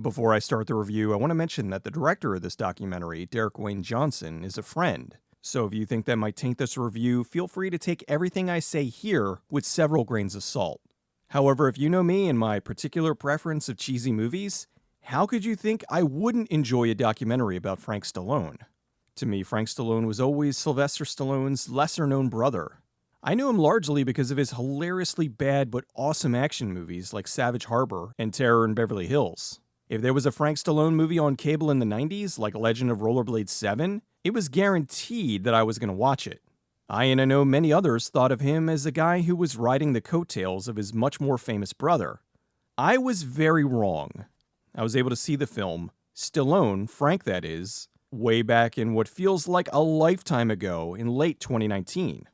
Before I start the review, I want to mention that the director of this documentary, Derek Wayne Johnson, is a friend. So if you think that might taint this review, feel free to take everything I say here with several grains of salt. However, if you know me and my particular preference of cheesy movies, how could you think I wouldn't enjoy a documentary about Frank Stallone? To me, Frank Stallone was always Sylvester Stallone's lesser-known brother. I knew him largely because of his hilariously bad but awesome action movies like Savage Harbor and Terror in Beverly Hills. If there was a Frank Stallone movie on cable in the 90s, like Legend of Rollerblade 7, it was guaranteed that I was going to watch it. And I know many others thought of him as a guy who was riding the coattails of his much more famous brother. I was very wrong. I was able to see the film, Stallone, Frank that is, way back in what feels like a lifetime ago in late 2019.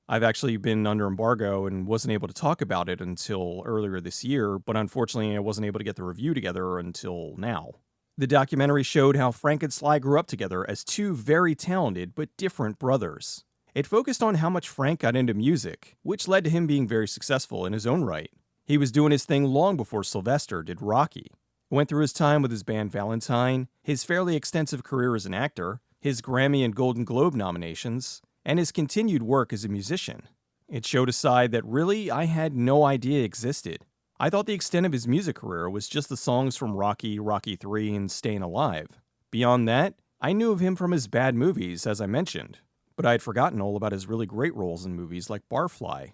I've actually been under embargo and wasn't able to talk about it until earlier this year, but unfortunately I wasn't able to get the review together until now. The documentary showed how Frank and Sly grew up together as two very talented but different brothers. It focused on how much Frank got into music, which led to him being very successful in his own right. He was doing his thing long before Sylvester did Rocky. Went through his time with his band Valentine, his fairly extensive career as an actor, his Grammy and Golden Globe nominations, and his continued work as a musician. It showed a side that really I had no idea existed. I thought the extent of his music career was just the songs from Rocky, Rocky III, and Stayin' Alive. Beyond that, I knew of him from his bad movies, as I mentioned, but I had forgotten all about his really great roles in movies like Barfly.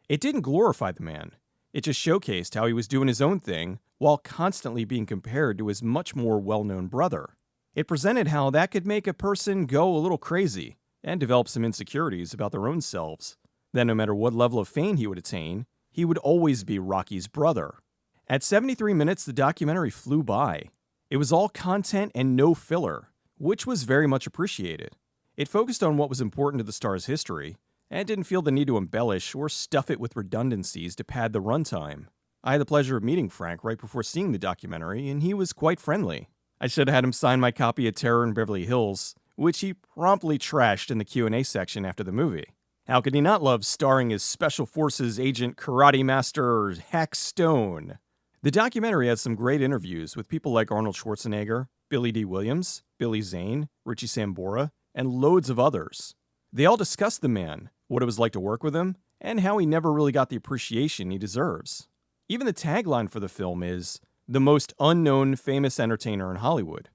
It didn't glorify the man. It just showcased how he was doing his own thing while constantly being compared to his much more well-known brother. It presented how that could make a person go a little crazy and develop some insecurities about their own selves. That no matter what level of fame he would attain, he would always be Rocky's brother. At 73 minutes, the documentary flew by. It was all content and no filler, which was very much appreciated. It focused on what was important to the star's history, and didn't feel the need to embellish or stuff it with redundancies to pad the runtime. I had the pleasure of meeting Frank right before seeing the documentary, and he was quite friendly. I should have had him sign my copy of Terror in Beverly Hills, which he promptly trashed in the Q&A section after the movie. How could he not love starring as Special Forces agent Karate Master Hack Stone? The documentary has some great interviews with people like Arnold Schwarzenegger, Billy D. Williams, Billy Zane, Richie Sambora, and loads of others. They all discuss the man, what it was like to work with him, and how he never really got the appreciation he deserves. Even the tagline for the film is, "The most unknown famous entertainer in Hollywood."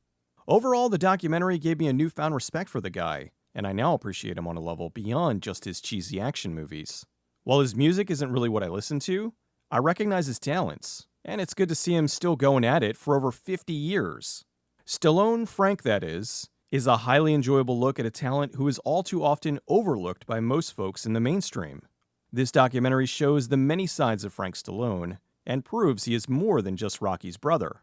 Overall, the documentary gave me a newfound respect for the guy, and I now appreciate him on a level beyond just his cheesy action movies. While his music isn't really what I listen to, I recognize his talents, and it's good to see him still going at it for over 50 years. Stallone, Frank that is a highly enjoyable look at a talent who is all too often overlooked by most folks in the mainstream. This documentary shows the many sides of Frank Stallone, and proves he is more than just Rocky's brother.